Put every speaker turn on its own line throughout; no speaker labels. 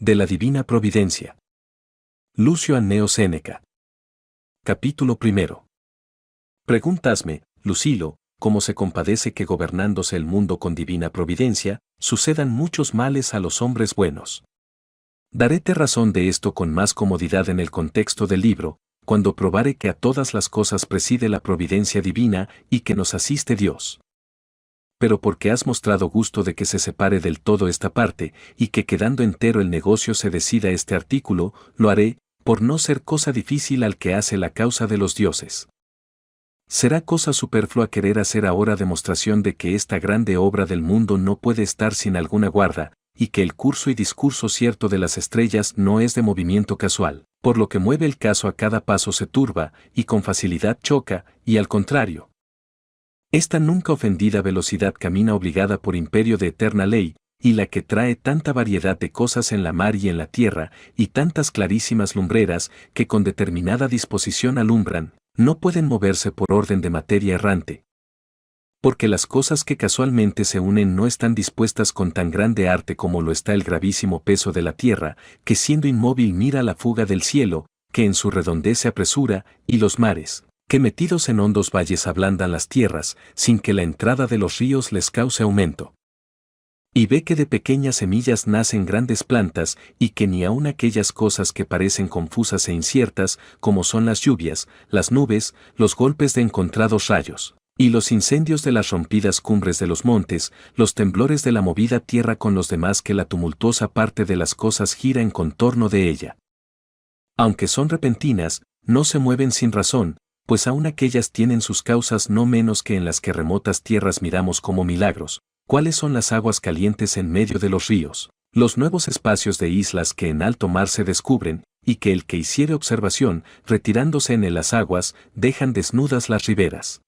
De la divina providencia. Lucio Anneo Séneca. Capítulo 1. Pregúntasme, Lucilo, cómo se compadece que gobernándose el mundo con divina providencia, sucedan muchos males a los hombres buenos. Daréte razón de esto con más comodidad en el contexto del libro, cuando probare que a todas las cosas preside la providencia divina y que nos asiste Dios. Pero porque has mostrado gusto de que se separe del todo esta parte, y que quedando entero el negocio se decida este artículo, lo haré, por no ser cosa difícil al que hace la causa de los dioses. Será cosa superflua querer hacer ahora demostración de que esta grande obra del mundo no puede estar sin alguna guarda, y que el curso y discurso cierto de las estrellas no es de movimiento casual, por lo que mueve el caso a cada paso se turba, y con facilidad choca, y al contrario. Esta nunca ofendida velocidad camina obligada por imperio de eterna ley, y la que trae tanta variedad de cosas en la mar y en la tierra, y tantas clarísimas lumbreras, que con determinada disposición alumbran, no pueden moverse por orden de materia errante. Porque las cosas que casualmente se unen no están dispuestas con tan grande arte como lo está el gravísimo peso de la tierra, que siendo inmóvil mira la fuga del cielo, que en su redondez se apresura, y los mares, que metidos en hondos valles ablandan las tierras, sin que la entrada de los ríos les cause aumento. Y ve que de pequeñas semillas nacen grandes plantas, y que ni aun aquellas cosas que parecen confusas e inciertas, como son las lluvias, las nubes, los golpes de encontrados rayos, y los incendios de las rompidas cumbres de los montes, los temblores de la movida tierra con los demás que la tumultuosa parte de las cosas gira en contorno de ella. Aunque son repentinas, no se mueven sin razón, pues aun aquellas tienen sus causas no menos que en las que remotas tierras miramos como milagros, cuáles son las aguas calientes en medio de los ríos, los nuevos espacios de islas que en alto mar se descubren, y que el que hiciere observación, retirándose en las aguas, dejan desnudas las riberas.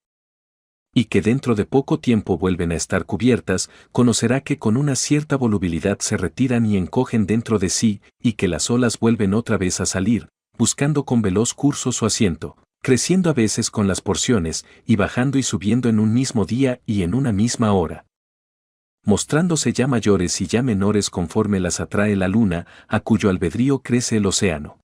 Y que dentro de poco tiempo vuelven a estar cubiertas, conocerá que con una cierta volubilidad se retiran y encogen dentro de sí, y que las olas vuelven otra vez a salir, buscando con veloz curso su asiento, creciendo a veces con las porciones, y bajando y subiendo en un mismo día y en una misma hora, mostrándose ya mayores y ya menores conforme las atrae la luna, a cuyo albedrío crece el océano.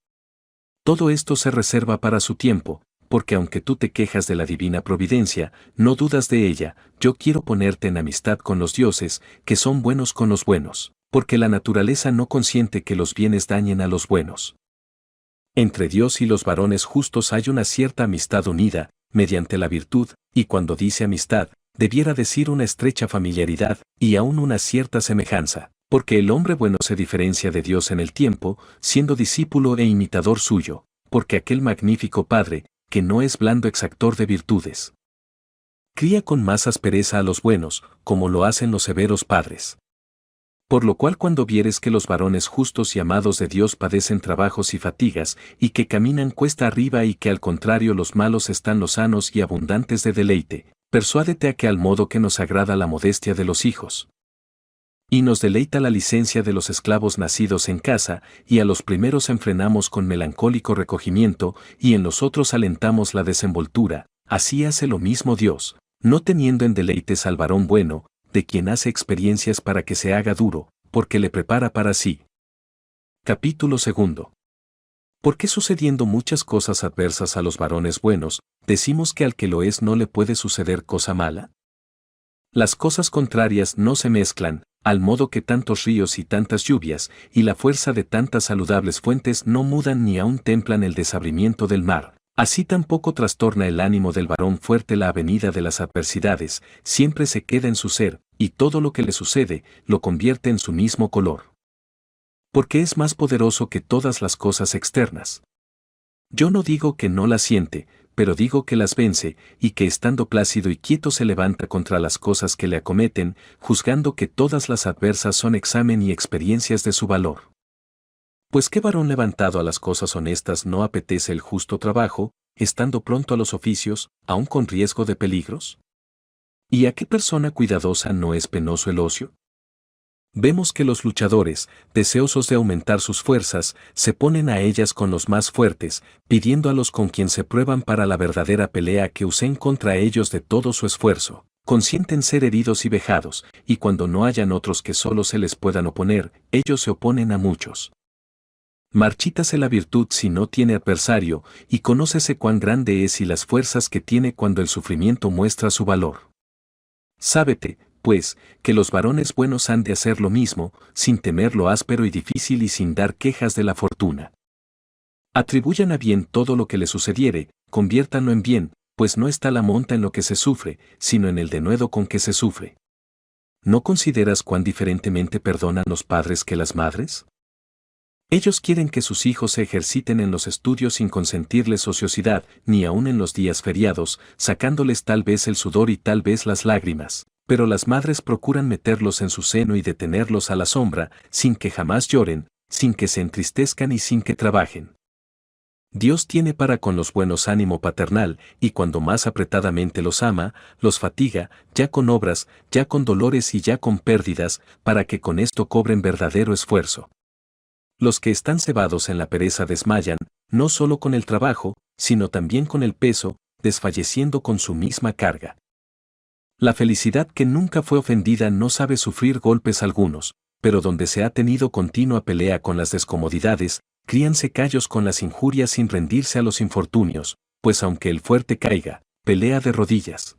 Todo esto se reserva para su tiempo, porque aunque tú te quejas de la divina providencia, no dudas de ella, yo quiero ponerte en amistad con los dioses, que son buenos con los buenos, porque la naturaleza no consiente que los bienes dañen a los buenos. Entre Dios y los varones justos hay una cierta amistad unida, mediante la virtud, y cuando dice amistad, debiera decir una estrecha familiaridad, y aún una cierta semejanza, porque el hombre bueno se diferencia de Dios en el tiempo, siendo discípulo e imitador suyo, porque aquel magnífico Padre, que no es blando exactor de virtudes, cría con más aspereza a los buenos, como lo hacen los severos padres. Por lo cual cuando vieres que los varones justos y amados de Dios padecen trabajos y fatigas, y que caminan cuesta arriba y que al contrario los malos están lozanos y abundantes de deleite, persuádete a que al modo que nos agrada la modestia de los hijos, y nos deleita la licencia de los esclavos nacidos en casa, y a los primeros enfrenamos con melancólico recogimiento, y en los otros alentamos la desenvoltura, así hace lo mismo Dios, no teniendo en deleites al varón bueno, de quien hace experiencias para que se haga duro, porque le prepara para sí. Capítulo 2. ¿Por qué sucediendo muchas cosas adversas a los varones buenos, decimos que al que lo es no le puede suceder cosa mala? Las cosas contrarias no se mezclan, al modo que tantos ríos y tantas lluvias, y la fuerza de tantas saludables fuentes no mudan ni aun templan el desabrimiento del mar. Así tampoco trastorna el ánimo del varón fuerte la avenida de las adversidades, siempre se queda en su ser, y todo lo que le sucede, lo convierte en su mismo color. Porque es más poderoso que todas las cosas externas. Yo no digo que no las siente, pero digo que las vence, y que estando plácido y quieto se levanta contra las cosas que le acometen, juzgando que todas las adversas son examen y experiencias de su valor. Pues qué varón levantado a las cosas honestas no apetece el justo trabajo, estando pronto a los oficios, aun con riesgo de peligros? ¿Y a qué persona cuidadosa no es penoso el ocio? Vemos que los luchadores, deseosos de aumentar sus fuerzas, se ponen a ellas con los más fuertes, pidiendo a los con quien se prueban para la verdadera pelea que usen contra ellos de todo su esfuerzo. Consienten ser heridos y vejados, y cuando no hayan otros que solo se les puedan oponer, ellos se oponen a muchos. Marchítase la virtud si no tiene adversario, y conócese cuán grande es y las fuerzas que tiene cuando el sufrimiento muestra su valor. Sábete, pues, que los varones buenos han de hacer lo mismo, sin temer lo áspero y difícil y sin dar quejas de la fortuna. Atribuyan a bien todo lo que le sucediere, conviértanlo en bien, pues no está la monta en lo que se sufre, sino en el denuedo con que se sufre. ¿No consideras cuán diferentemente perdonan los padres que las madres? Ellos quieren que sus hijos se ejerciten en los estudios sin consentirles ociosidad, ni aun en los días feriados, sacándoles tal vez el sudor y tal vez las lágrimas, pero las madres procuran meterlos en su seno y detenerlos a la sombra, sin que jamás lloren, sin que se entristezcan y sin que trabajen. Dios tiene para con los buenos ánimo paternal, y cuando más apretadamente los ama, los fatiga, ya con obras, ya con dolores y ya con pérdidas, para que con esto cobren verdadero esfuerzo. Los que están cebados en la pereza desmayan, no solo con el trabajo, sino también con el peso, desfalleciendo con su misma carga. La felicidad que nunca fue ofendida no sabe sufrir golpes algunos, pero donde se ha tenido continua pelea con las descomodidades, críanse callos con las injurias sin rendirse a los infortunios, pues aunque el fuerte caiga, pelea de rodillas.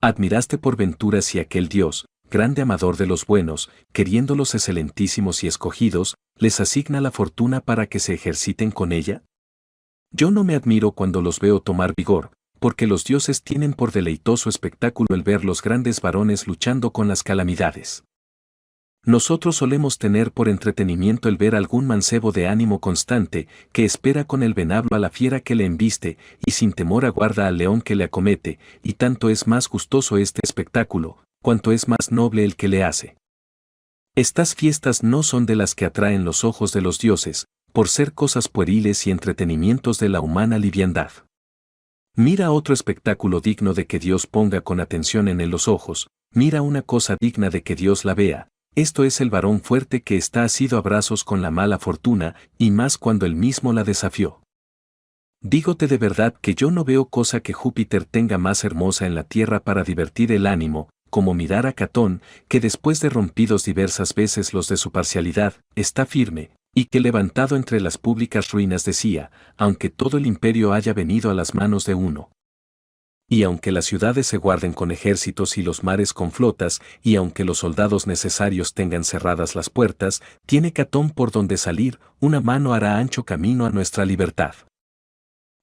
¿Admiraste por ventura si aquel Dios, grande amador de los buenos, queriéndolos excelentísimos y escogidos, les asigna la fortuna para que se ejerciten con ella? Yo no me admiro cuando los veo tomar vigor, porque los dioses tienen por deleitoso espectáculo el ver los grandes varones luchando con las calamidades. Nosotros solemos tener por entretenimiento el ver algún mancebo de ánimo constante, que espera con el venablo a la fiera que le embiste, y sin temor aguarda al león que le acomete, y tanto es más gustoso este espectáculo, cuanto es más noble el que le hace. Estas fiestas no son de las que atraen los ojos de los dioses, por ser cosas pueriles y entretenimientos de la humana liviandad. Mira otro espectáculo digno de que Dios ponga con atención en él los ojos, mira una cosa digna de que Dios la vea. Esto es el varón fuerte que está asido a brazos con la mala fortuna, y más cuando él mismo la desafió. Dígote de verdad que yo no veo cosa que Júpiter tenga más hermosa en la tierra para divertir el ánimo, como mirar a Catón, que después de rompidos diversas veces los de su parcialidad, está firme, y que levantado entre las públicas ruinas decía, aunque todo el imperio haya venido a las manos de uno. Y aunque las ciudades se guarden con ejércitos y los mares con flotas, y aunque los soldados necesarios tengan cerradas las puertas, tiene Catón por donde salir, una mano hará ancho camino a nuestra libertad.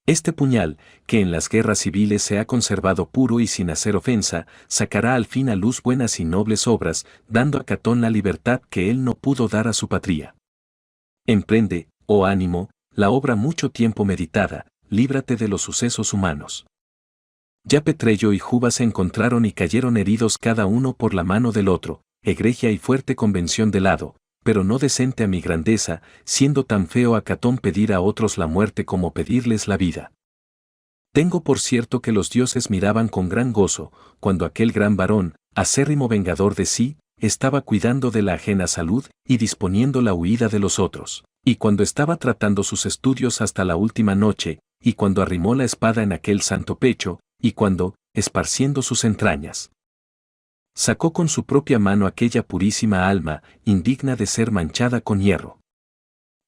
Este puñal, que en las guerras civiles se ha conservado puro y sin hacer ofensa, sacará al fin a luz buenas y nobles obras, dando a Catón la libertad que él no pudo dar a su patria. Emprende, oh ánimo, la obra mucho tiempo meditada, líbrate de los sucesos humanos. Ya Petrello y Juba se encontraron y cayeron heridos cada uno por la mano del otro, egregia y fuerte convención de lado, pero no decente a mi grandeza, siendo tan feo a Catón pedir a otros la muerte como pedirles la vida. Tengo por cierto que los dioses miraban con gran gozo, cuando aquel gran varón, acérrimo vengador de sí, estaba cuidando de la ajena salud y disponiendo la huida de los otros, y cuando estaba tratando sus estudios hasta la última noche, y cuando arrimó la espada en aquel santo pecho, y cuando, esparciendo sus entrañas, sacó con su propia mano aquella purísima alma, indigna de ser manchada con hierro.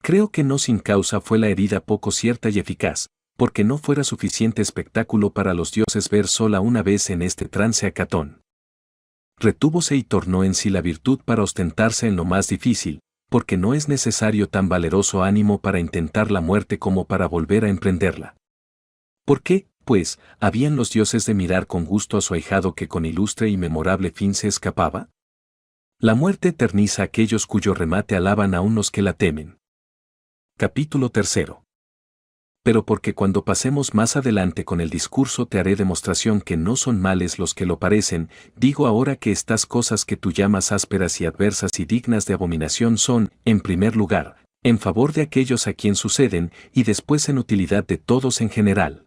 Creo que no sin causa fue la herida poco cierta y eficaz, porque no fuera suficiente espectáculo para los dioses ver sola una vez en este trance a Catón. Retúvose y tornó en sí la virtud para ostentarse en lo más difícil, porque no es necesario tan valeroso ánimo para intentar la muerte como para volver a emprenderla. ¿Por qué, pues, habían los dioses de mirar con gusto a su ahijado que con ilustre y memorable fin se escapaba? La muerte eterniza a aquellos cuyo remate alaban aún los que la temen. Capítulo 3. Pero porque cuando pasemos más adelante con el discurso te haré demostración que no son males los que lo parecen, digo ahora que estas cosas que tú llamas ásperas y adversas y dignas de abominación son, en primer lugar, en favor de aquellos a quien suceden, y después en utilidad de todos en general.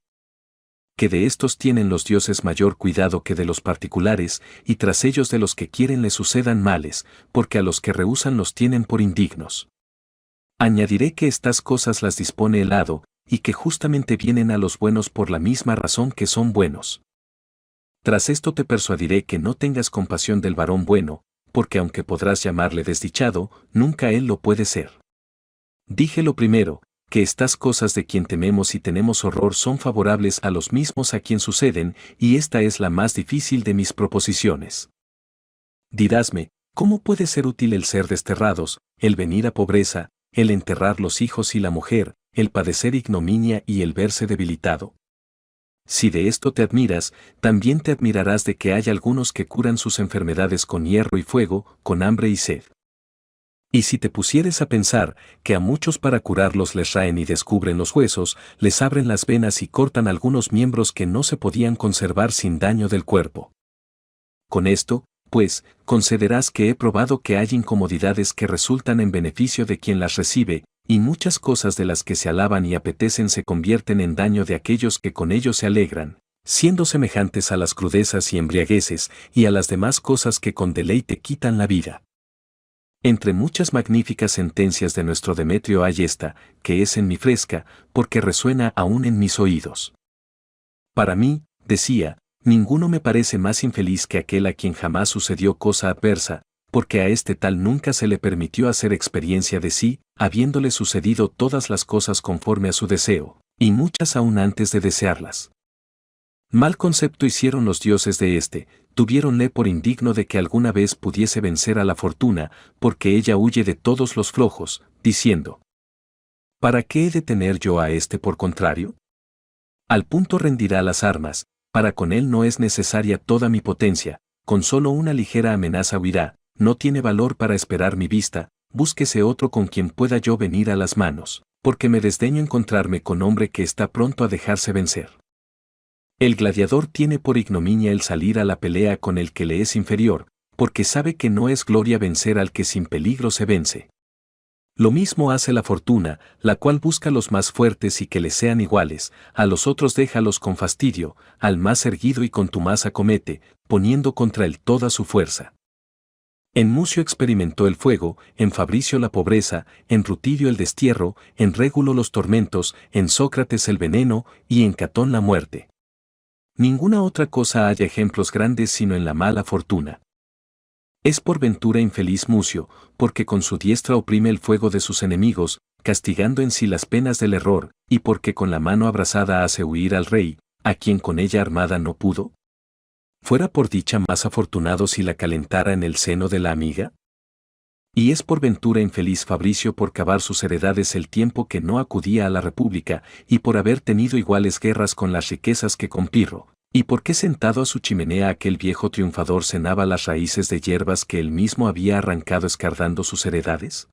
Que de estos tienen los dioses mayor cuidado que de los particulares, y tras ellos de los que quieren les sucedan males, porque a los que rehúsan los tienen por indignos. Añadiré que estas cosas las dispone el hado, y que justamente vienen a los buenos por la misma razón que son buenos. Tras esto te persuadiré que no tengas compasión del varón bueno, porque aunque podrás llamarle desdichado, nunca él lo puede ser. Dije lo primero, que estas cosas de quien tememos y tenemos horror son favorables a los mismos a quien suceden, y esta es la más difícil de mis proposiciones. Dirásme, ¿cómo puede ser útil el ser desterrados, el venir a pobreza, el enterrar los hijos y la mujer, el padecer ignominia y el verse debilitado? Si de esto te admiras, también te admirarás de que hay algunos que curan sus enfermedades con hierro y fuego, con hambre y sed. Y si te pusieres a pensar que a muchos para curarlos les raen y descubren los huesos, les abren las venas y cortan algunos miembros que no se podían conservar sin daño del cuerpo. Con esto, pues, concederás que he probado que hay incomodidades que resultan en beneficio de quien las recibe, y muchas cosas de las que se alaban y apetecen se convierten en daño de aquellos que con ellos se alegran, siendo semejantes a las crudezas y embriagueces, y a las demás cosas que con deleite quitan la vida. Entre muchas magníficas sentencias de nuestro Demetrio hay esta, que es en mi fresca, porque resuena aún en mis oídos. Para mí, decía, ninguno me parece más infeliz que aquel a quien jamás sucedió cosa adversa, porque a este tal nunca se le permitió hacer experiencia de sí, habiéndole sucedido todas las cosas conforme a su deseo, y muchas aún antes de desearlas. Mal concepto hicieron los dioses de éste, tuviéronle por indigno de que alguna vez pudiese vencer a la fortuna, porque ella huye de todos los flojos, diciendo: ¿para qué he de tener yo a éste por contrario? Al punto rendirá las armas, para con él no es necesaria toda mi potencia, con solo una ligera amenaza huirá, no tiene valor para esperar mi vista, búsquese otro con quien pueda yo venir a las manos, porque me desdeño encontrarme con hombre que está pronto a dejarse vencer. El gladiador tiene por ignominia el salir a la pelea con el que le es inferior, porque sabe que no es gloria vencer al que sin peligro se vence. Lo mismo hace la fortuna, la cual busca los más fuertes y que le sean iguales, a los otros déjalos con fastidio, al más erguido y contumaz acomete, poniendo contra él toda su fuerza. En Mucio experimentó el fuego, en Fabricio la pobreza, en Rutilio el destierro, en Régulo los tormentos, en Sócrates el veneno y en Catón la muerte. Ninguna otra cosa haya ejemplos grandes sino en la mala fortuna. Es por ventura infeliz Mucio, porque con su diestra oprime el fuego de sus enemigos, castigando en sí las penas del error, y porque con la mano abrasada hace huir al rey, a quien con ella armada no pudo. ¿Fuera por dicha más afortunado si la calentara en el seno de la amiga? Y es por ventura infeliz Fabricio por cavar sus heredades el tiempo que no acudía a la república, y por haber tenido iguales guerras con las riquezas que con Pirro, y por qué sentado a su chimenea aquel viejo triunfador cenaba las raíces de hierbas que él mismo había arrancado escardando sus heredades.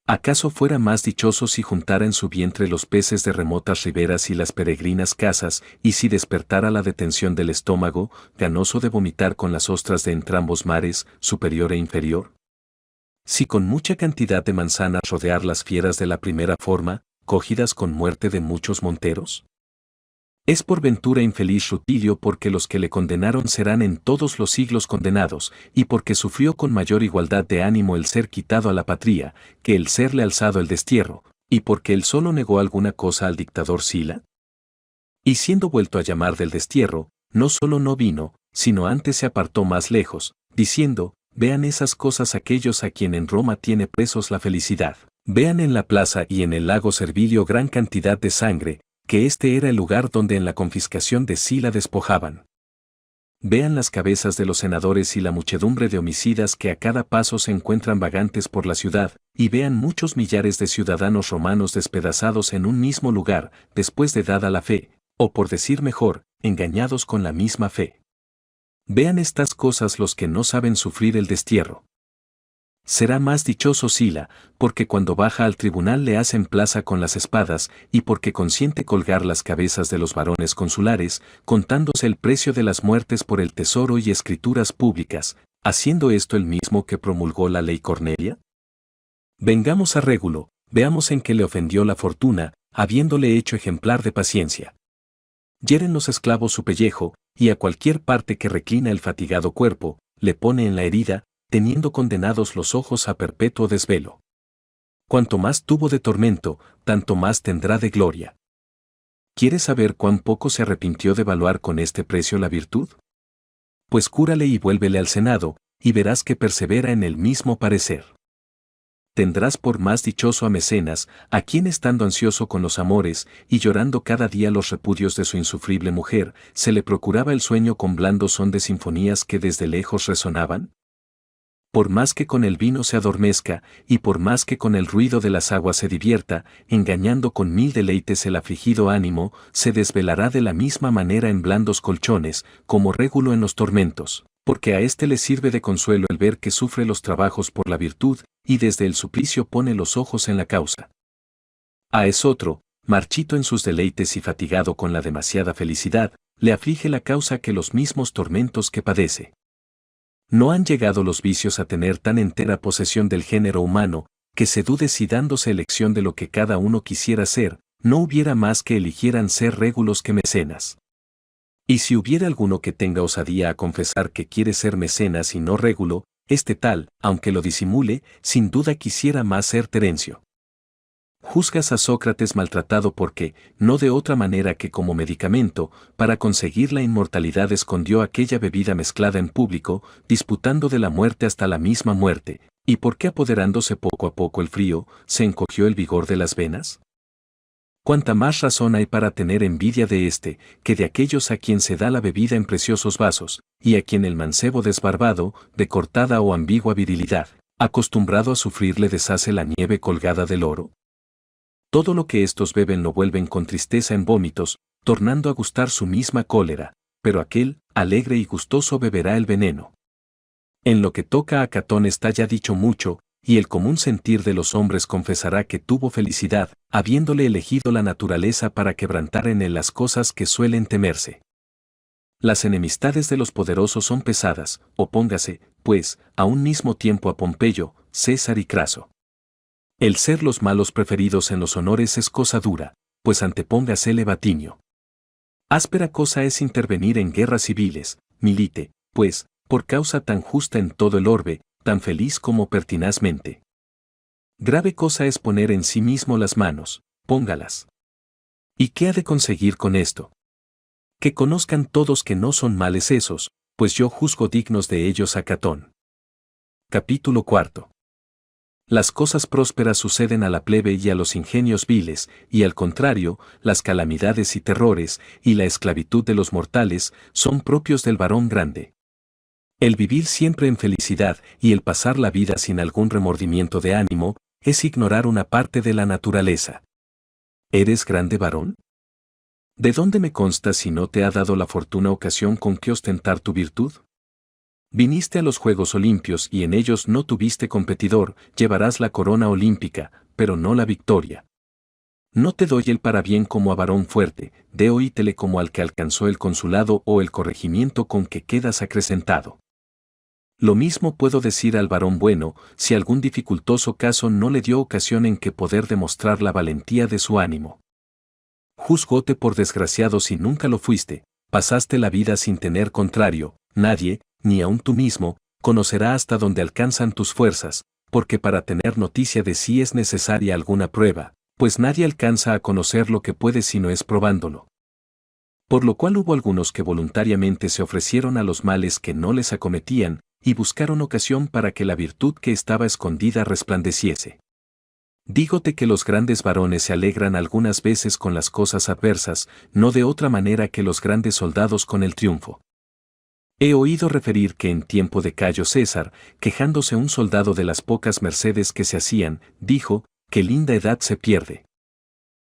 ¿Acaso fuera más dichoso si juntara en su vientre los peces de remotas riberas y las peregrinas casas, y si despertara la detención del estómago, ganoso de vomitar con las ostras de entrambos mares, superior e inferior? Si con mucha cantidad de manzanas rodear las fieras de la primera forma, cogidas con muerte de muchos monteros? Es por ventura infeliz Rutilio porque los que le condenaron serán en todos los siglos condenados, y porque sufrió con mayor igualdad de ánimo el ser quitado a la patria, que el serle alzado el destierro, y porque él solo negó alguna cosa al dictador Sila. Y siendo vuelto a llamar del destierro, no solo no vino, sino antes se apartó más lejos, diciendo: vean esas cosas aquellos a quien en Roma tiene presos la felicidad, vean en la plaza y en el lago Servilio gran cantidad de sangre, que este era el lugar donde en la confiscación de Sila despojaban. Vean las cabezas de los senadores y la muchedumbre de homicidas que a cada paso se encuentran vagantes por la ciudad, y vean muchos millares de ciudadanos romanos despedazados en un mismo lugar, después de dada la fe, o por decir mejor, engañados con la misma fe. Vean estas cosas los que no saben sufrir el destierro. Será más dichoso Sila, porque cuando baja al tribunal le hacen plaza con las espadas, y porque consiente colgar las cabezas de los varones consulares, contándose el precio de las muertes por el tesoro y escrituras públicas, haciendo esto el mismo que promulgó la ley Cornelia. Vengamos a Régulo, veamos en qué le ofendió la fortuna, habiéndole hecho ejemplar de paciencia. Hieren los esclavos su pellejo, y a cualquier parte que reclina el fatigado cuerpo, le pone en la herida, teniendo condenados los ojos a perpetuo desvelo. Cuanto más tuvo de tormento, tanto más tendrá de gloria. ¿Quieres saber cuán poco se arrepintió de valuar con este precio la virtud? Pues cúrale y vuélvele al Senado, y verás que persevera en el mismo parecer. tendrás por más dichoso a Mecenas, a quien estando ansioso con los amores, y llorando cada día los repudios de su insufrible mujer, se le procuraba el sueño con blando son de sinfonías que desde lejos resonaban. Por más que con el vino se adormezca, y por más que con el ruido de las aguas se divierta, engañando con mil deleites el afligido ánimo, se desvelará de la misma manera en blandos colchones, como régulo en los tormentos, porque a éste le sirve de consuelo el ver que sufre los trabajos por la virtud, y desde el suplicio pone los ojos en la causa. A esotro, marchito en sus deleites y fatigado con la demasiada felicidad, le aflige la causa que los mismos tormentos que padece. No han llegado los vicios a tener tan entera posesión del género humano, que se dude si dándose elección de lo que cada uno quisiera ser, no hubiera más que eligieran ser régulos que mecenas. Y si hubiera alguno que tenga osadía a confesar que quiere ser mecenas y no régulo, este tal, aunque lo disimule, sin duda quisiera más ser Terencio. Juzgas a Sócrates maltratado porque, no de otra manera que como medicamento, para conseguir la inmortalidad escondió aquella bebida mezclada en público, disputando de la muerte hasta la misma muerte, y porque apoderándose poco a poco el frío, se encogió el vigor de las venas? Cuánta más razón hay para tener envidia de éste, que de aquellos a quien se da la bebida en preciosos vasos, y a quien el mancebo desbarbado, de cortada o ambigua virilidad, acostumbrado a sufrir le deshace la nieve colgada del oro. Todo lo que estos beben lo vuelven con tristeza en vómitos, tornando a gustar su misma cólera, pero aquel, alegre y gustoso beberá el veneno. En lo que toca a Catón está ya dicho mucho, y el común sentir de los hombres confesará que tuvo felicidad, habiéndole elegido la naturaleza para quebrantar en él las cosas que suelen temerse. Las enemistades de los poderosos son pesadas, opóngase, pues, a un mismo tiempo a Pompeyo, César y Craso. El ser los malos preferidos en los honores es cosa dura, pues antepóngasele Batinio. Áspera cosa es intervenir en guerras civiles, Milite, pues, por causa tan justa en todo el orbe, tan feliz como pertinazmente. Grave cosa es poner en sí mismo las manos, póngalas. ¿Y qué ha de conseguir con esto? Que conozcan todos que no son males esos, pues yo juzgo dignos de ellos a Catón. Capítulo 4. Las cosas prósperas suceden a la plebe y a los ingenios viles, y al contrario, las calamidades y terrores, y la esclavitud de los mortales, son propios del varón grande. El vivir siempre en felicidad y el pasar la vida sin algún remordimiento de ánimo, es ignorar una parte de la naturaleza. ¿Eres grande varón? ¿De dónde me consta si no te ha dado la fortuna ocasión con que ostentar tu virtud? Viniste a los Juegos Olimpios y en ellos no tuviste competidor, llevarás la corona olímpica, pero no la victoria. No te doy el parabién como a varón fuerte, de oítele como al que alcanzó el consulado o el corregimiento con que quedas acrecentado. Lo mismo puedo decir al varón bueno, si algún dificultoso caso no le dio ocasión en que poder demostrar la valentía de su ánimo. Juzgóte por desgraciado si nunca lo fuiste, pasaste la vida sin tener contrario, nadie, ni aun tú mismo, conocerá hasta dónde alcanzan tus fuerzas, porque para tener noticia de sí es necesaria alguna prueba, pues nadie alcanza a conocer lo que puede si no es probándolo. Por lo cual hubo algunos que voluntariamente se ofrecieron a los males que no les acometían, y buscaron ocasión para que la virtud que estaba escondida resplandeciese. Dígote que los grandes varones se alegran algunas veces con las cosas adversas, no de otra manera que los grandes soldados con el triunfo. He oído referir que en tiempo de Cayo César, quejándose un soldado de las pocas mercedes que se hacían, dijo, «Qué linda edad se pierde».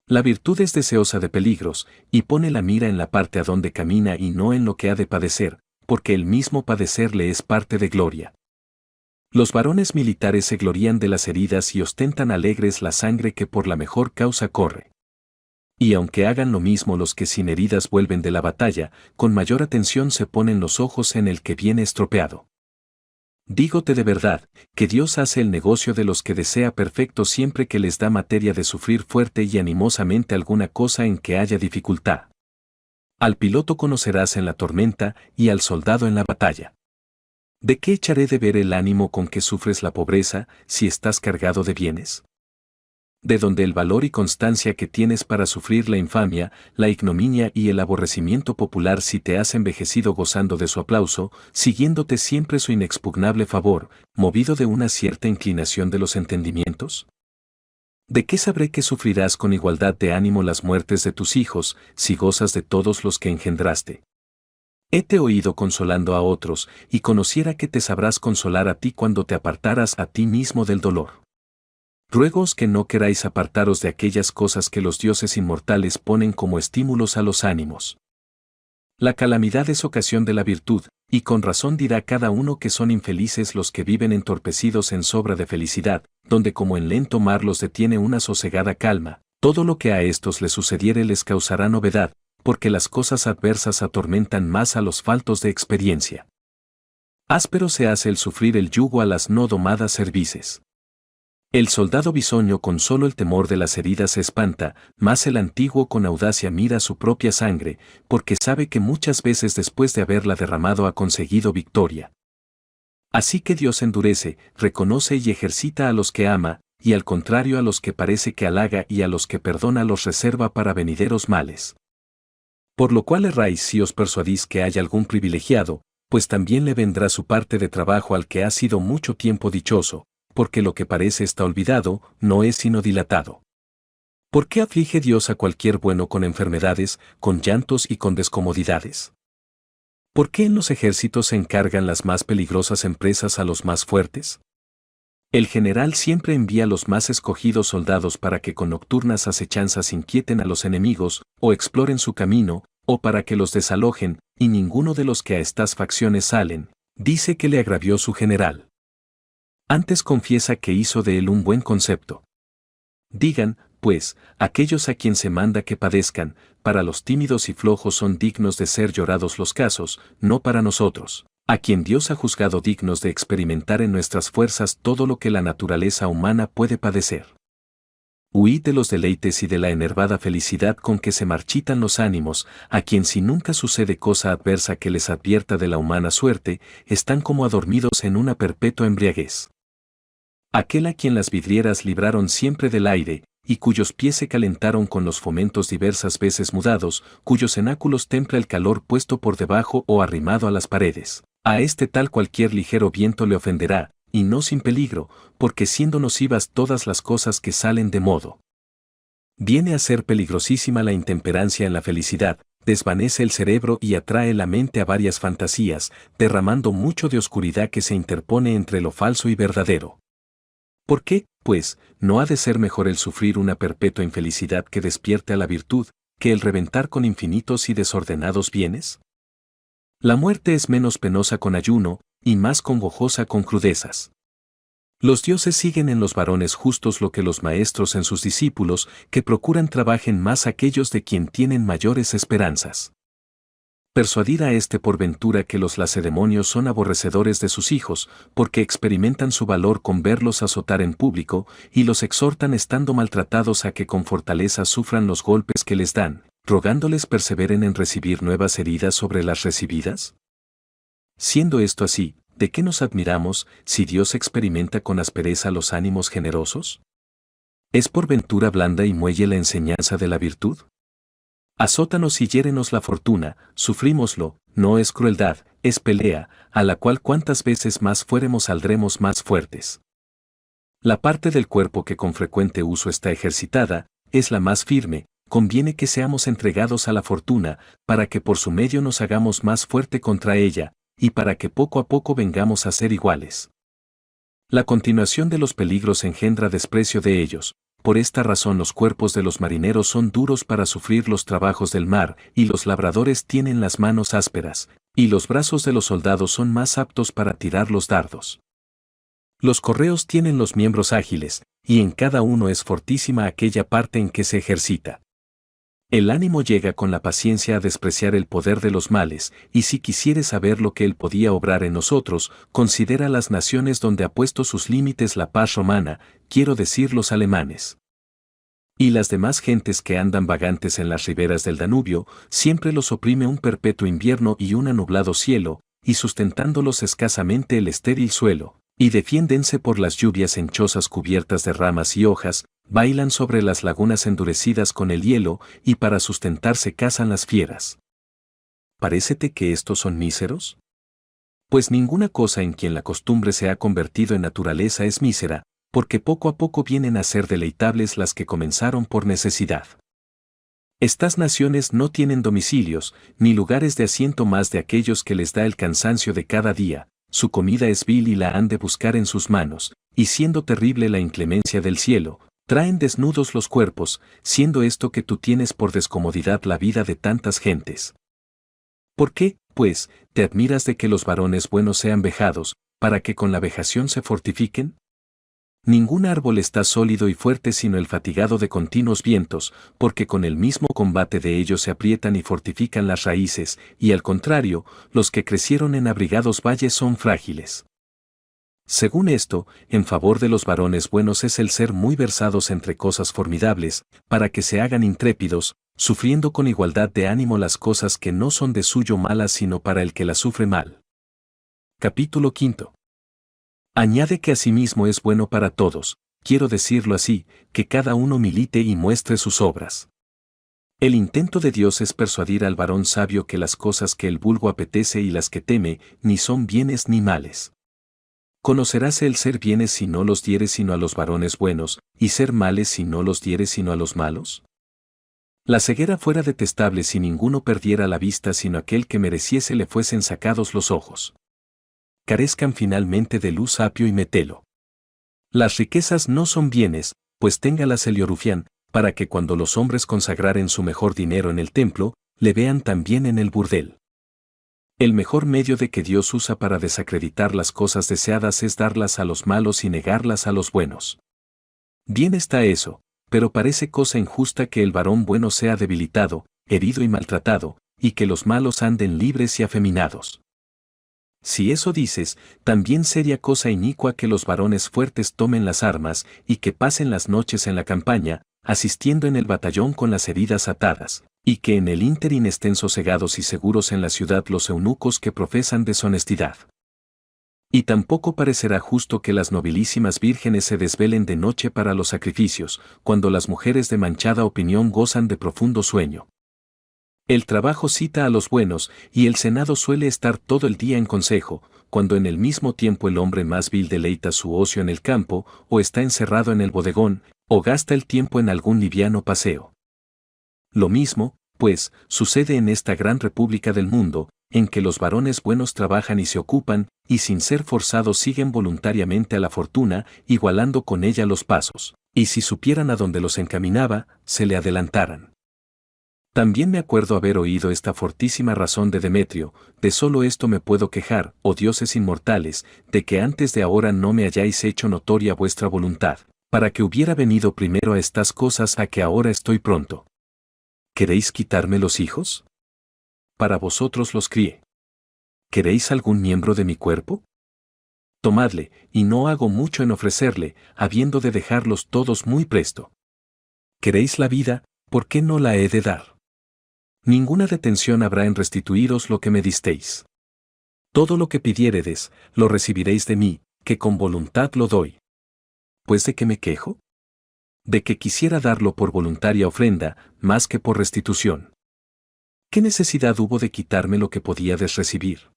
La virtud es deseosa de peligros, y pone la mira en la parte a donde camina y no en lo que ha de padecer, porque el mismo padecer le es parte de gloria. Los varones militares se glorían de las heridas y ostentan alegres la sangre que por la mejor causa corre. Y aunque hagan lo mismo los que sin heridas vuelven de la batalla, con mayor atención se ponen los ojos en el que viene estropeado. Dígote de verdad, que Dios hace el negocio de los que desea perfecto siempre que les da materia de sufrir fuerte y animosamente alguna cosa en que haya dificultad. Al piloto conocerás en la tormenta y al soldado en la batalla. ¿De qué echaré de ver el ánimo con que sufres la pobreza si estás cargado de bienes? de donde el valor y constancia que tienes para sufrir la infamia, la ignominia y el aborrecimiento popular si te has envejecido gozando de su aplauso, siguiéndote siempre su inexpugnable favor, movido de una cierta inclinación de los entendimientos? ¿De qué sabré que sufrirás con igualdad de ánimo las muertes de tus hijos, si gozas de todos los que engendraste? Hete oído consolando a otros, y conociera que te sabrás consolar a ti cuando te apartaras a ti mismo del dolor. Ruégoos que no queráis apartaros de aquellas cosas que los dioses inmortales ponen como estímulos a los ánimos. La calamidad es ocasión de la virtud, y con razón dirá cada uno que son infelices los que viven entorpecidos en sobra de felicidad, donde como en lento mar los detiene una sosegada calma, todo lo que a estos les sucediere les causará novedad, porque las cosas adversas atormentan más a los faltos de experiencia. Áspero se hace el sufrir el yugo a las no domadas cervices. El soldado bisoño con solo el temor de las heridas se espanta, mas el antiguo con audacia mira su propia sangre, porque sabe que muchas veces después de haberla derramado ha conseguido victoria. Así que Dios endurece, reconoce y ejercita a los que ama, y al contrario a los que parece que halaga y a los que perdona los reserva para venideros males. Por lo cual erráis si os persuadís que hay algún privilegiado, pues también le vendrá su parte de trabajo al que ha sido mucho tiempo dichoso, porque lo que parece está olvidado, no es sino dilatado. ¿Por qué aflige Dios a cualquier bueno con enfermedades, con llantos y con descomodidades? ¿Por qué en los ejércitos se encargan las más peligrosas empresas a los más fuertes? El general siempre envía los más escogidos soldados para que con nocturnas acechanzas inquieten a los enemigos, o exploren su camino, o para que los desalojen, y ninguno de los que a estas facciones salen, dice que le agravió su general. Antes confiesa que hizo de él un buen concepto. Digan, pues, aquellos a quien se manda que padezcan, para los tímidos y flojos son dignos de ser llorados los casos, no para nosotros, a quien Dios ha juzgado dignos de experimentar en nuestras fuerzas todo lo que la naturaleza humana puede padecer. Huid de los deleites y de la enervada felicidad con que se marchitan los ánimos, a quien si nunca sucede cosa adversa que les advierta de la humana suerte, están como adormidos en una perpetua embriaguez. Aquel a quien las vidrieras libraron siempre del aire, y cuyos pies se calentaron con los fomentos diversas veces mudados, cuyos cenáculos templa el calor puesto por debajo o arrimado a las paredes. A este tal cualquier ligero viento le ofenderá, y no sin peligro, porque siendo nocivas todas las cosas que salen de modo. Viene a ser peligrosísima la intemperancia en la felicidad, desvanece el cerebro y atrae la mente a varias fantasías, derramando mucho de oscuridad que se interpone entre lo falso y verdadero. ¿Por qué, pues, no ha de ser mejor el sufrir una perpetua infelicidad que despierte a la virtud, que el reventar con infinitos y desordenados bienes? La muerte es menos penosa con ayuno, y más congojosa con crudezas. Los dioses siguen en los varones justos lo que los maestros en sus discípulos, que procuran trabajen más aquellos de quien tienen mayores esperanzas. Persuadir a éste por ventura que los lacedemonios son aborrecedores de sus hijos, porque experimentan su valor con verlos azotar en público, y los exhortan estando maltratados a que con fortaleza sufran los golpes que les dan, rogándoles perseveren en recibir nuevas heridas sobre las recibidas? Siendo esto así, ¿de qué nos admiramos, si Dios experimenta con aspereza los ánimos generosos? ¿Es por ventura blanda y muelle la enseñanza de la virtud? Azótanos y hiérenos la fortuna, sufrímoslo, no es crueldad, es pelea, a la cual cuantas veces más fuéremos saldremos más fuertes. La parte del cuerpo que con frecuente uso está ejercitada, es la más firme, conviene que seamos entregados a la fortuna, para que por su medio nos hagamos más fuerte contra ella, y para que poco a poco vengamos a ser iguales. La continuación de los peligros engendra desprecio de ellos. Por esta razón los cuerpos de los marineros son duros para sufrir los trabajos del mar, y los labradores tienen las manos ásperas, y los brazos de los soldados son más aptos para tirar los dardos. Los correos tienen los miembros ágiles, y en cada uno es fortísima aquella parte en que se ejercita. El ánimo llega con la paciencia a despreciar el poder de los males, y si quisieres saber lo que él podía obrar en nosotros, considera las naciones donde ha puesto sus límites la paz romana, quiero decir los alemanes. Y las demás gentes que andan vagantes en las riberas del Danubio, siempre los oprime un perpetuo invierno y un anublado cielo, y sustentándolos escasamente el estéril suelo, y defiéndense por las lluvias en chozas cubiertas de ramas y hojas, bailan sobre las lagunas endurecidas con el hielo y para sustentarse cazan las fieras. ¿Parécete que estos son míseros? Pues ninguna cosa en quien la costumbre se ha convertido en naturaleza es mísera, porque poco a poco vienen a ser deleitables las que comenzaron por necesidad. Estas naciones no tienen domicilios, ni lugares de asiento más de aquellos que les da el cansancio de cada día, su comida es vil y la han de buscar en sus manos, y siendo terrible la inclemencia del cielo, traen desnudos los cuerpos, siendo esto que tú tienes por descomodidad la vida de tantas gentes. ¿Por qué, pues, te admiras de que los varones buenos sean vejados, para que con la vejación se fortifiquen? Ningún árbol está sólido y fuerte sino el fatigado de continuos vientos, porque con el mismo combate de ellos se aprietan y fortifican las raíces, y al contrario, los que crecieron en abrigados valles son frágiles. Según esto, en favor de los varones buenos es el ser muy versados entre cosas formidables, para que se hagan intrépidos, sufriendo con igualdad de ánimo las cosas que no son de suyo malas sino para el que las sufre mal. Capítulo 5. Añade que asimismo es bueno para todos, quiero decirlo así, que cada uno milite y muestre sus obras. El intento de Dios es persuadir al varón sabio que las cosas que el vulgo apetece y las que teme, ni son bienes ni males. Conoceráse el ser bienes si no los dieres sino a los varones buenos, y ser males si no los dieres sino a los malos. La ceguera fuera detestable si ninguno perdiera la vista sino aquel que mereciese le fuesen sacados los ojos. Carezcan finalmente de luz apio y metelo. Las riquezas no son bienes, pues téngalas el Yorufián, para que cuando los hombres consagraren su mejor dinero en el templo, le vean también en el burdel. El mejor medio de que Dios usa para desacreditar las cosas deseadas es darlas a los malos y negarlas a los buenos. Bien está eso, pero parece cosa injusta que el varón bueno sea debilitado, herido y maltratado, y que los malos anden libres y afeminados. Si eso dices, también sería cosa inicua que los varones fuertes tomen las armas y que pasen las noches en la campaña, asistiendo en el batallón con las heridas atadas, y que en el ínterin estén sosegados y seguros en la ciudad los eunucos que profesan deshonestidad. Y tampoco parecerá justo que las nobilísimas vírgenes se desvelen de noche para los sacrificios, cuando las mujeres de manchada opinión gozan de profundo sueño. El trabajo cita a los buenos, y el senado suele estar todo el día en consejo, cuando en el mismo tiempo el hombre más vil deleita su ocio en el campo, o está encerrado en el bodegón, o gasta el tiempo en algún liviano paseo. Lo mismo, pues, sucede en esta gran república del mundo, en que los varones buenos trabajan y se ocupan, y sin ser forzados siguen voluntariamente a la fortuna, igualando con ella los pasos, y si supieran a dónde los encaminaba, se le adelantaran. También me acuerdo haber oído esta fortísima razón de Demetrio, de solo esto me puedo quejar, oh dioses inmortales, de que antes de ahora no me hayáis hecho notoria vuestra voluntad, para que hubiera venido primero a estas cosas a que ahora estoy pronto. ¿Queréis quitarme los hijos? Para vosotros los crié. ¿Queréis algún miembro de mi cuerpo? Tomadle, y no hago mucho en ofrecerle, habiendo de dejarlos todos muy presto. ¿Queréis la vida? ¿Por qué no la he de dar? Ninguna detención habrá en restituiros lo que me disteis. Todo lo que pidiéredes, lo recibiréis de mí, que con voluntad lo doy. ¿Pues de qué me quejo? De que quisiera darlo por voluntaria ofrenda, más que por restitución. ¿Qué necesidad hubo de quitarme lo que podíades recibir?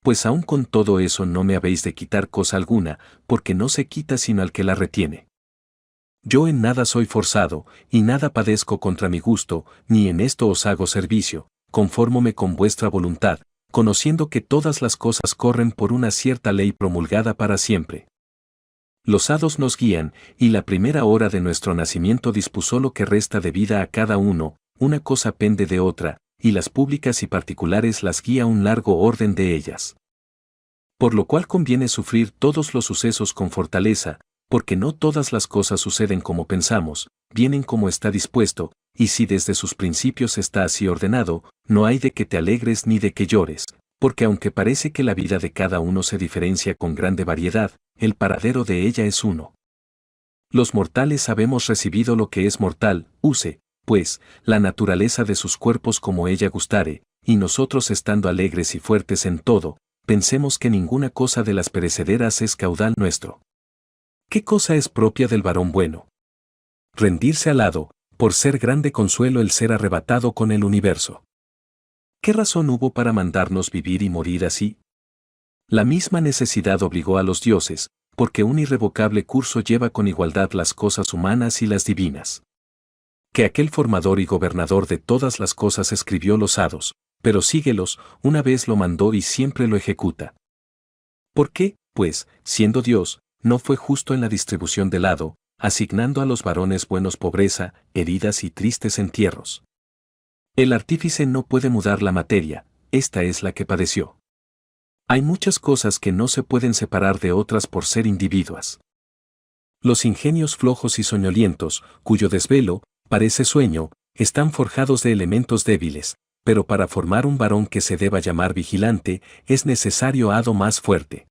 Pues aun con todo eso no me habéis de quitar cosa alguna, porque no se quita sino al que la retiene. Yo en nada soy forzado, y nada padezco contra mi gusto, ni en esto os hago servicio, confórmome con vuestra voluntad, conociendo que todas las cosas corren por una cierta ley promulgada para siempre. Los hados nos guían, y la primera hora de nuestro nacimiento dispuso lo que resta de vida a cada uno, una cosa pende de otra, y las públicas y particulares las guía un largo orden de ellas. Por lo cual conviene sufrir todos los sucesos con fortaleza, porque no todas las cosas suceden como pensamos, vienen como está dispuesto, y si desde sus principios está así ordenado, no hay de que te alegres ni de que llores, porque aunque parece que la vida de cada uno se diferencia con grande variedad, el paradero de ella es uno. Los mortales habemos recibido lo que es mortal, use, pues, la naturaleza de sus cuerpos como ella gustare, y nosotros estando alegres y fuertes en todo, pensemos que ninguna cosa de las perecederas es caudal nuestro. ¿Qué cosa es propia del varón bueno? rendirse al hado, por ser grande consuelo el ser arrebatado con el universo. ¿Qué razón hubo para mandarnos vivir y morir así? La misma necesidad obligó a los dioses, porque un irrevocable curso lleva con igualdad las cosas humanas y las divinas. Que aquel formador y gobernador de todas las cosas escribió los hados, pero síguelos, una vez lo mandó y siempre lo ejecuta. ¿Por qué, pues, siendo Dios, no fue justo en la distribución del hado, asignando a los varones buenos pobreza, heridas y tristes entierros? El artífice no puede mudar la materia, esta es la que padeció. Hay muchas cosas que no se pueden separar de otras por ser individuas. Los ingenios flojos y soñolientos, cuyo desvelo parece sueño, están forjados de elementos débiles, pero para formar un varón que se deba llamar vigilante, es necesario hado más fuerte.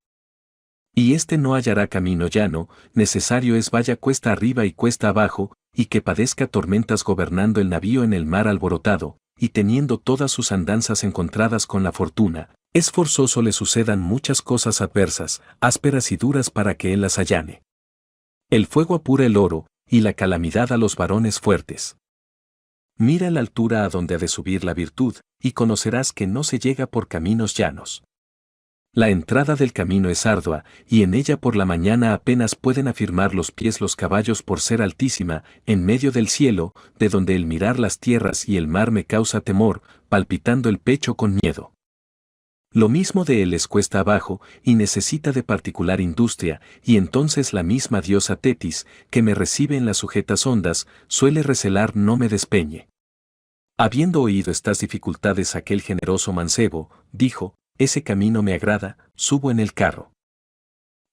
Y éste no hallará camino llano, necesario es vaya cuesta arriba y cuesta abajo, y que padezca tormentas gobernando el navío en el mar alborotado, y teniendo todas sus andanzas encontradas con la fortuna, es forzoso le sucedan muchas cosas adversas, ásperas y duras para que él las allane. El fuego apura el oro, y la calamidad a los varones fuertes. Mira la altura a donde ha de subir la virtud, y conocerás que no se llega por caminos llanos. La entrada del camino es ardua, y en ella por la mañana apenas pueden afirmar los pies los caballos por ser altísima, en medio del cielo, de donde el mirar las tierras y el mar me causa temor, palpitando el pecho con miedo. Lo mismo de él les cuesta abajo, y necesita de particular industria, y entonces la misma diosa Tetis, que me recibe en las sujetas ondas, suele recelar no me despeñe. Habiendo oído estas dificultades aquel generoso mancebo, dijo, ese camino me agrada, subo en el carro.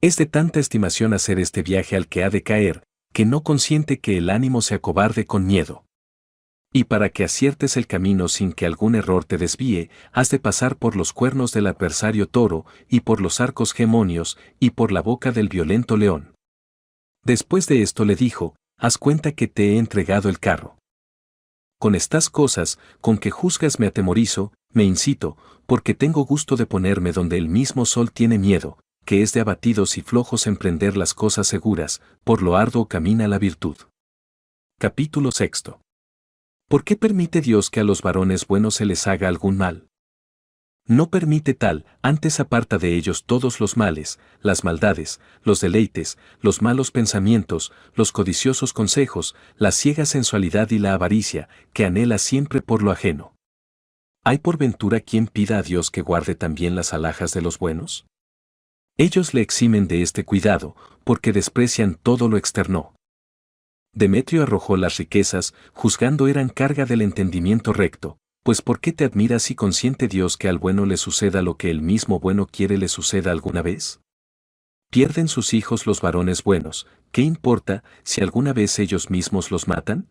Es de tanta estimación hacer este viaje al que ha de caer, que no consiente que el ánimo se acobarde con miedo. Y para que aciertes el camino sin que algún error te desvíe, has de pasar por los cuernos del adversario toro, y por los arcos gemonios, y por la boca del violento león. Después de esto le dijo, haz cuenta que te he entregado el carro. Con estas cosas, con que juzgas me atemorizo, me incito, porque tengo gusto de ponerme donde el mismo sol tiene miedo, que es de abatidos y flojos emprender las cosas seguras, por lo arduo camina la virtud. Capítulo 6. ¿Por qué permite Dios que a los varones buenos se les haga algún mal? No permite tal, antes aparta de ellos todos los males, las maldades, los deleites, los malos pensamientos, los codiciosos consejos, la ciega sensualidad y la avaricia, que anhela siempre por lo ajeno. ¿Hay por ventura quien pida a Dios que guarde también las alhajas de los buenos? Ellos le eximen de este cuidado, porque desprecian todo lo externo. Demetrio arrojó las riquezas, juzgando eran carga del entendimiento recto, pues ¿por qué te admiras y consiente Dios que al bueno le suceda lo que el mismo bueno quiere le suceda alguna vez? ¿Pierden sus hijos los varones buenos? ¿Qué importa si alguna vez ellos mismos los matan?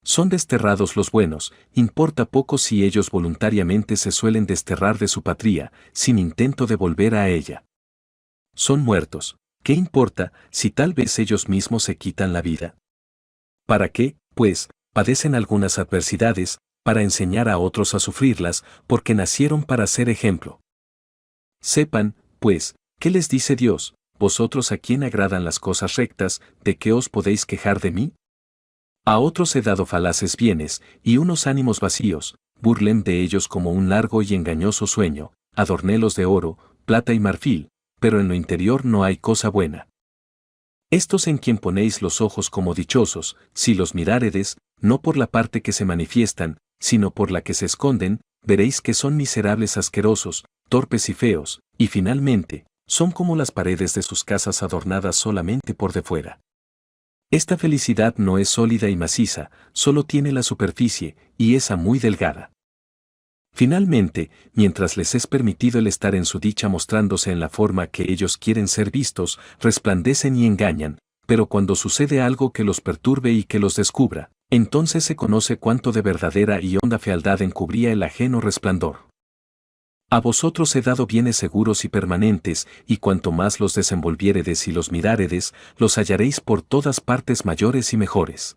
Son desterrados los buenos, importa poco si ellos voluntariamente se suelen desterrar de su patria, sin intento de volver a ella. Son muertos, ¿qué importa si tal vez ellos mismos se quitan la vida? ¿Para qué, pues, padecen algunas adversidades? Para enseñar a otros a sufrirlas, porque nacieron para ser ejemplo. Sepan, pues, ¿qué les dice Dios? Vosotros a quien agradan las cosas rectas, ¿de qué os podéis quejar de mí? A otros he dado falaces bienes, y unos ánimos vacíos, burlen de ellos como un largo y engañoso sueño, adornélos de oro, plata y marfil, pero en lo interior no hay cosa buena. Estos en quien ponéis los ojos como dichosos, si los miráredes, no por la parte que se manifiestan, sino por la que se esconden, veréis que son miserables asquerosos, torpes y feos, y finalmente, son como las paredes de sus casas adornadas solamente por de fuera. Esta felicidad no es sólida y maciza, solo tiene la superficie, y esa muy delgada. Finalmente, mientras les es permitido el estar en su dicha mostrándose en la forma que ellos quieren ser vistos, resplandecen y engañan, pero cuando sucede algo que los perturbe y que los descubra, entonces se conoce cuánto de verdadera y honda fealdad encubría el ajeno resplandor. A vosotros he dado bienes seguros y permanentes, y cuanto más los desenvolviéredes y los miráredes, los hallaréis por todas partes mayores y mejores.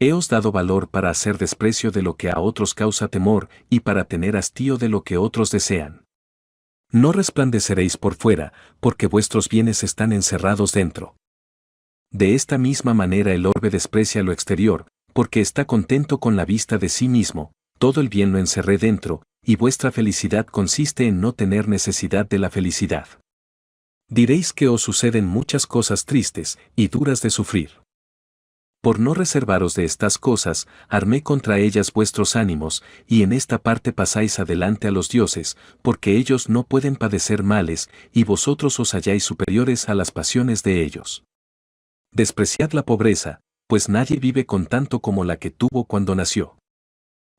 Heos dado valor para hacer desprecio de lo que a otros causa temor, y para tener hastío de lo que otros desean. No resplandeceréis por fuera, porque vuestros bienes están encerrados dentro. De esta misma manera el orbe desprecia lo exterior, porque está contento con la vista de sí mismo, todo el bien lo encerré dentro, y vuestra felicidad consiste en no tener necesidad de la felicidad. Diréis que os suceden muchas cosas tristes y duras de sufrir. Por no reservaros de estas cosas, armé contra ellas vuestros ánimos, y en esta parte pasáis adelante a los dioses, porque ellos no pueden padecer males, y vosotros os halláis superiores a las pasiones de ellos. Despreciad la pobreza, pues nadie vive con tanto como la que tuvo cuando nació.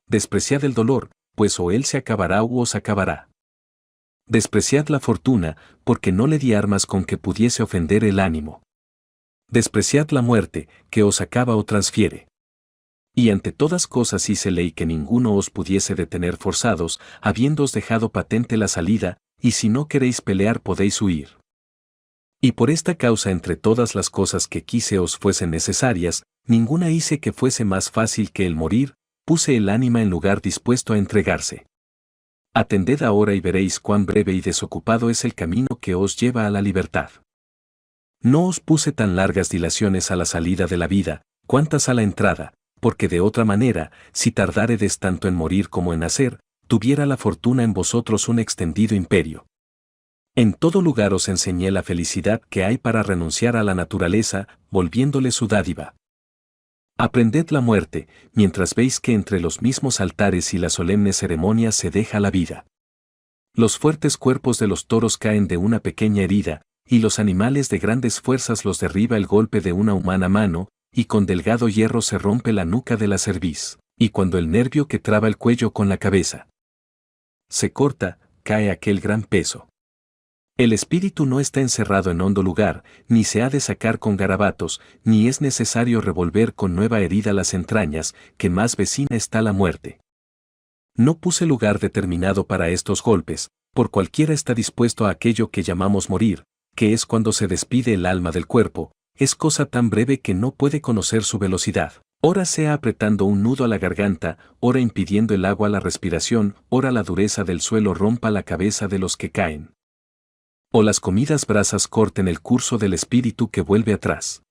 Despreciad el dolor, pues o él se acabará o os acabará. Despreciad la fortuna, porque no le di armas con que pudiese ofender el ánimo. Despreciad la muerte, que os acaba o transfiere. Y ante todas cosas hice ley que ninguno os pudiese detener forzados, habiéndoos dejado patente la salida, y si no queréis pelear podéis huir. Y por esta causa entre todas las cosas que quise os fuesen necesarias, ninguna hice que fuese más fácil que el morir, puse el ánima en lugar dispuesto a entregarse. Atended ahora y veréis cuán breve y desocupado es el camino que os lleva a la libertad. No os puse tan largas dilaciones a la salida de la vida, cuantas a la entrada, porque de otra manera, si tardáredes tanto en morir como en nacer, tuviera la fortuna en vosotros un extendido imperio. En todo lugar os enseñé la felicidad que hay para renunciar a la naturaleza, volviéndole su dádiva. Aprended la muerte, mientras veis que entre los mismos altares y las solemnes ceremonias se deja la vida. Los fuertes cuerpos de los toros caen de una pequeña herida, y los animales de grandes fuerzas los derriba el golpe de una humana mano, y con delgado hierro se rompe la nuca de la cerviz, y cuando el nervio que traba el cuello con la cabeza se corta, cae aquel gran peso. El espíritu no está encerrado en hondo lugar, ni se ha de sacar con garabatos, ni es necesario revolver con nueva herida las entrañas, que más vecina está la muerte. No puse lugar determinado para estos golpes, por cualquiera está dispuesto a aquello que llamamos morir, que es cuando se despide el alma del cuerpo, es cosa tan breve que no puede conocer su velocidad. Ora sea apretando un nudo a la garganta, ora impidiendo el agua a la respiración, ora la dureza del suelo rompa la cabeza de los que caen. O las comidas brasas corten el curso del espíritu que vuelve atrás.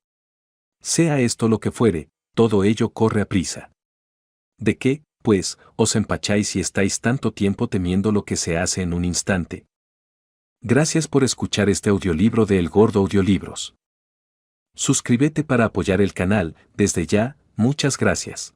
Sea esto lo que fuere, todo ello corre a prisa. ¿De qué, pues, os empacháis y estáis tanto tiempo temiendo lo que se hace en un instante? Gracias por escuchar este audiolibro de El Gordo Audiolibros. Suscríbete para apoyar el canal, desde ya, muchas gracias.